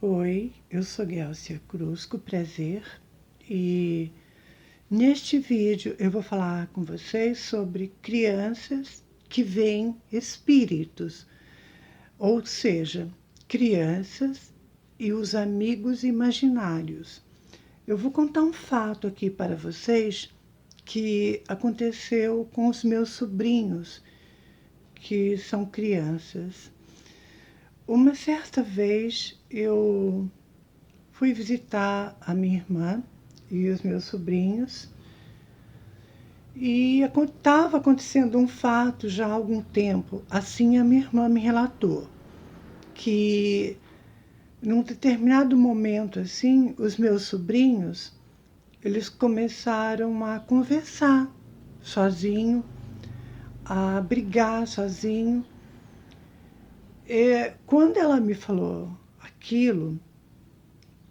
Oi, eu sou Guelcia Cruz, com prazer, e neste vídeo eu vou falar com vocês sobre crianças que veem espíritos, ou seja, crianças e os amigos imaginários. Eu vou contar um fato aqui para vocês que aconteceu com os meus sobrinhos, que são crianças. Uma certa vez eu fui visitar a minha irmã e os meus sobrinhos e estava acontecendo um fato já há algum tempo. Assim, a minha irmã me relatou que num determinado momento, assim, os meus sobrinhos, eles começaram a conversar sozinho, a brigar sozinho. Quando ela me falou aquilo,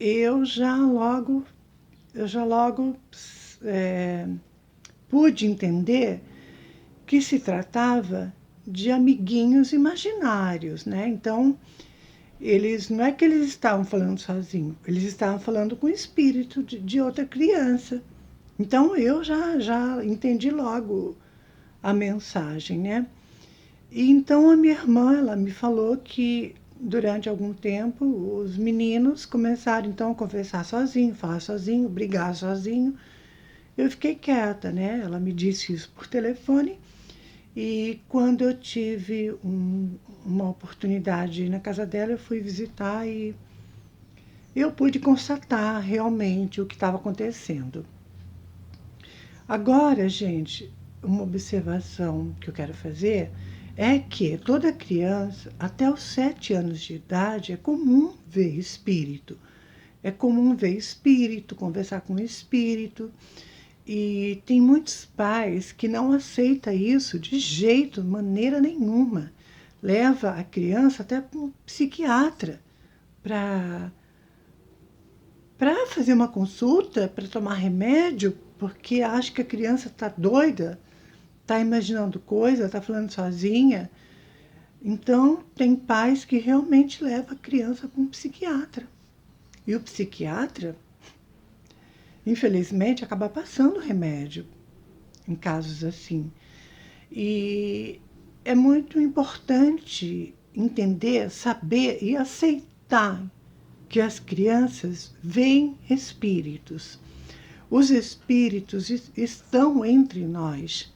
eu já logo é, pude entender que se tratava de amiguinhos imaginários, né? Então, eles não é que eles estavam falando sozinhos, eles estavam falando com o espírito de outra criança. Então, eu já entendi logo a mensagem, né? E então a minha irmã, ela me falou que durante algum tempo os meninos começaram então a conversar sozinho, falar sozinho, brigar sozinho. Eu fiquei quieta, né? Ela me disse isso por telefone. E quando eu tive uma oportunidade na casa dela, eu fui visitar e eu pude constatar realmente o que estava acontecendo. Agora, gente, uma observação que eu quero fazer é que toda criança, até os 7 anos de idade, é comum ver espírito. É comum ver espírito, conversar com espírito. E tem muitos pais que não aceitam isso de jeito, maneira nenhuma. Leva a criança até para um psiquiatra para fazer uma consulta, para tomar remédio, porque acha que a criança está doida, está imaginando coisa, está falando sozinha. Então, tem pais que realmente levam a criança para um psiquiatra. E o psiquiatra, infelizmente, acaba passando remédio em casos assim. E é muito importante entender, saber e aceitar que as crianças veem espíritos. Os espíritos estão entre nós.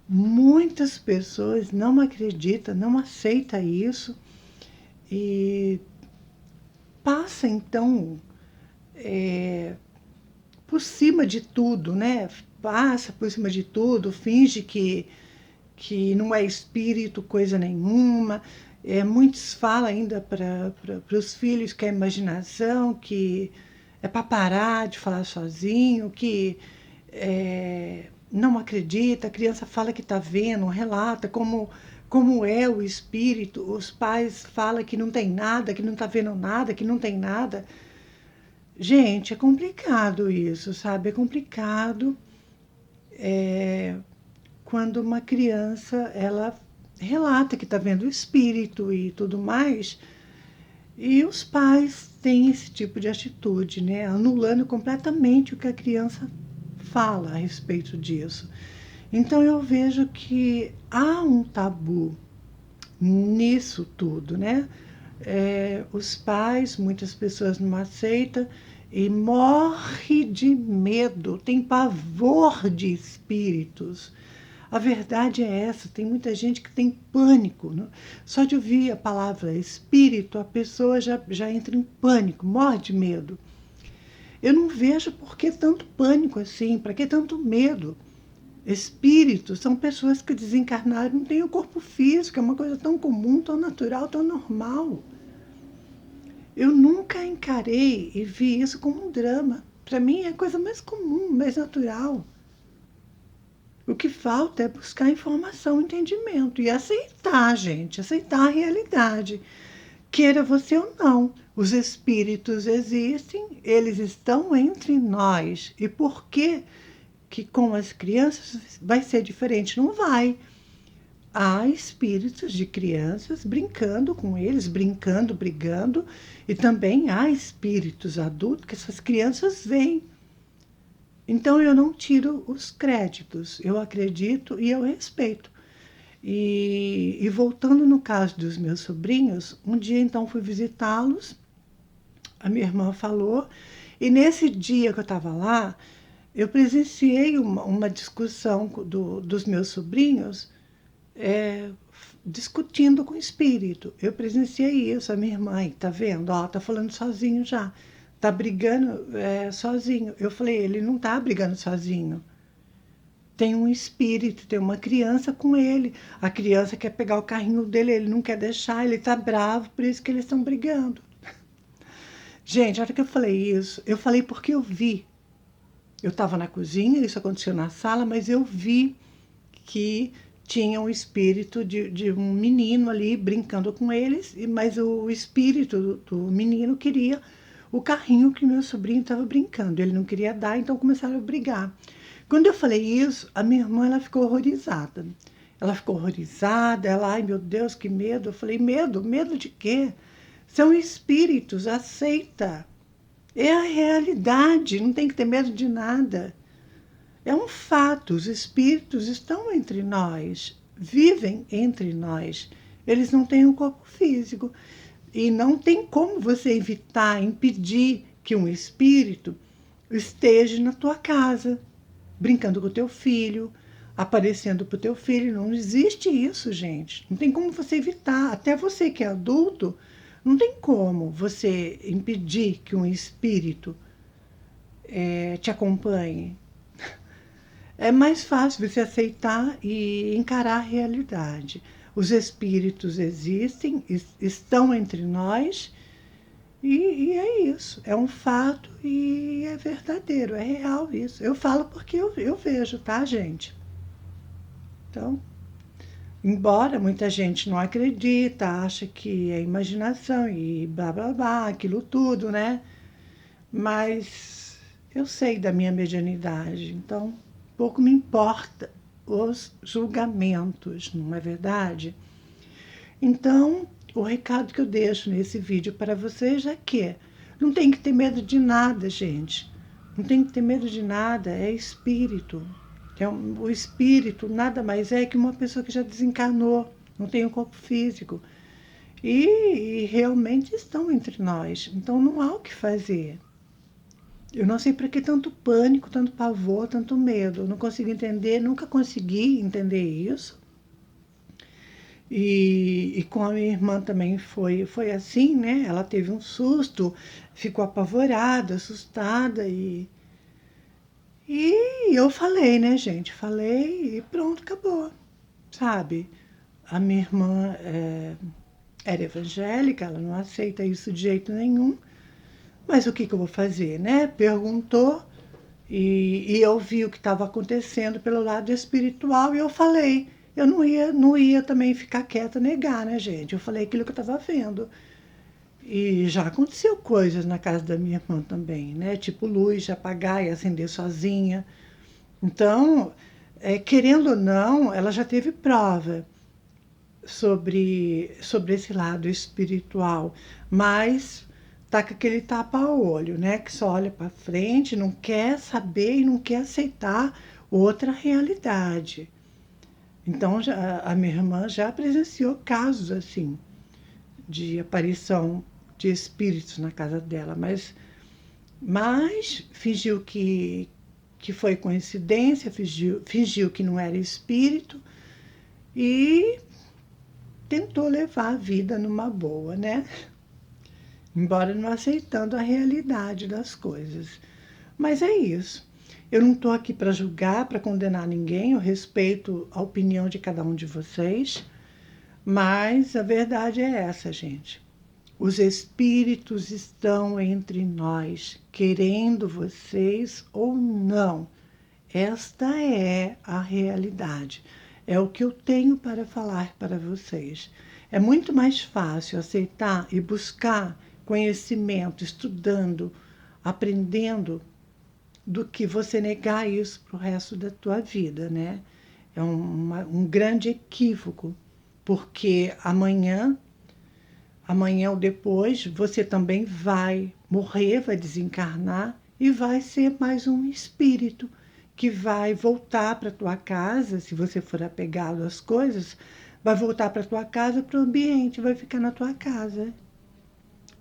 Muitas pessoas não acreditam, não aceitam isso e passa então por cima de tudo, né? Passa por cima de tudo, finge que não é espírito coisa nenhuma. Muitos falam ainda para os filhos que é imaginação, que é para parar de falar sozinho, que não acredita, a criança fala que está vendo, relata como é o espírito, os pais falam que não tem nada, que não está vendo nada, que não tem nada. Gente, é complicado isso, sabe? É complicado quando uma criança, ela relata que está vendo o espírito e tudo mais, e os pais têm esse tipo de atitude, né? Anulando completamente o que a criança fala a respeito disso. Então eu vejo que há um tabu nisso tudo, né? Os pais, muitas pessoas não aceitam e morre de medo, tem pavor de espíritos. A verdade é essa, tem muita gente que tem pânico, né? Só de ouvir a palavra espírito, a pessoa já entra em pânico, morre de medo. Eu não vejo por que tanto pânico assim, para que tanto medo. Espíritos são pessoas que desencarnaram, não têm o corpo físico, é uma coisa tão comum, tão natural, tão normal. Eu nunca encarei e vi isso como um drama. Para mim é a coisa mais comum, mais natural. O que falta é buscar informação, entendimento e aceitar, gente, aceitar a realidade. Queira você ou não, os espíritos existem, eles estão entre nós. E por que com as crianças vai ser diferente? Não vai. há espíritos de crianças brincando com eles, brincando, brigando, e também há espíritos adultos que essas crianças veem. Então eu não tiro os créditos, eu acredito e eu respeito. E voltando no caso dos meus sobrinhos, um dia então fui visitá-los, a minha irmã falou, e nesse dia que eu estava lá, eu presenciei uma discussão dos meus sobrinhos, é, discutindo com o espírito. Eu presenciei isso, a minha irmã, tá vendo? Ó, tá falando sozinho já, tá brigando sozinho. Eu falei, ele não tá brigando sozinho. Tem um espírito, tem uma criança com ele. A criança quer pegar o carrinho dele, ele não quer deixar, ele tá bravo, por isso que eles estão brigando. Gente, a hora que eu falei isso, eu falei porque eu vi. Eu estava na cozinha, isso aconteceu na sala, mas eu vi que tinha um espírito de um menino ali brincando com eles, mas o espírito do menino queria o carrinho que meu sobrinho estava brincando. Ele não queria dar, então começaram a brigar. Quando eu falei isso, a minha irmã ela ficou horrorizada. Ela ficou horrorizada, ela, ai meu Deus, que medo. Eu falei, medo? Medo de quê? São espíritos, aceita. É a realidade, não tem que ter medo de nada. É um fato, os espíritos estão entre nós, vivem entre nós. Eles não têm um corpo físico. E não tem como você evitar, impedir que um espírito esteja na tua casa, brincando com o teu filho, aparecendo para o teu filho. Não existe isso, gente. Não tem como você evitar. Até você que é adulto, não tem como você impedir que um espírito te acompanhe. É mais fácil você aceitar e encarar a realidade. Os espíritos existem, estão entre nós, e é isso. É um fato e é verdadeiro, é real isso. Eu falo porque eu vejo, tá, gente? Então, embora muita gente não acredita, acha que é imaginação e blá blá blá, aquilo tudo, né? Mas eu sei da minha medianidade, então pouco me importa os julgamentos, não é verdade? Então, o recado que eu deixo nesse vídeo para vocês é que não tem que ter medo de nada, gente. Não tem que ter medo de nada, é espírito. O espírito nada mais é que uma pessoa que já desencarnou, não tem um corpo físico. E realmente estão entre nós. Então não há o que fazer. Eu não sei para que tanto pânico, tanto pavor, tanto medo. Eu não consigo entender, nunca consegui entender isso. E com a minha irmã também foi assim, né? Ela teve um susto, ficou apavorada, assustada e eu falei, né, gente? Falei e pronto, acabou, sabe? A minha irmã era evangélica, ela não aceita isso de jeito nenhum. Mas o que eu vou fazer, né? Perguntou e eu vi o que estava acontecendo pelo lado espiritual e eu falei. Eu não ia também ficar quieta, negar, né, gente? Eu falei aquilo que eu estava vendo. E já aconteceu coisas na casa da minha irmã também, né? Tipo luz de apagar e acender sozinha. Então, querendo ou não, ela já teve prova sobre esse lado espiritual, mas tá com aquele tapa-olho, né? Que só olha para frente, não quer saber e não quer aceitar outra realidade. Então, a minha irmã já presenciou casos assim, de aparição de espíritos na casa dela, mas fingiu que foi coincidência, fingiu que não era espírito e tentou levar a vida numa boa, né? Embora não aceitando a realidade das coisas. Mas é isso. Eu não estou aqui para julgar, para condenar ninguém, eu respeito a opinião de cada um de vocês, mas a verdade é essa, gente. Os espíritos estão entre nós, querendo vocês ou não. Esta é a realidade. É o que eu tenho para falar para vocês. É muito mais fácil aceitar e buscar conhecimento, estudando, aprendendo, do que você negar isso para o resto da tua vida, né? É um grande equívoco, porque amanhã ou depois, você também vai morrer, vai desencarnar e vai ser mais um espírito que vai voltar para tua casa, se você for apegado às coisas, vai voltar para tua casa, para o ambiente, vai ficar na tua casa.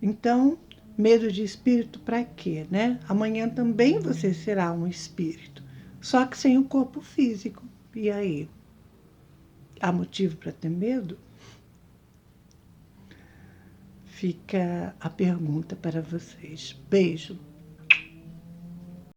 Então, medo de espírito para quê, né? Amanhã também você será um espírito, só que sem o corpo físico. E aí? Há motivo para ter medo? Fica a pergunta para vocês. Beijo.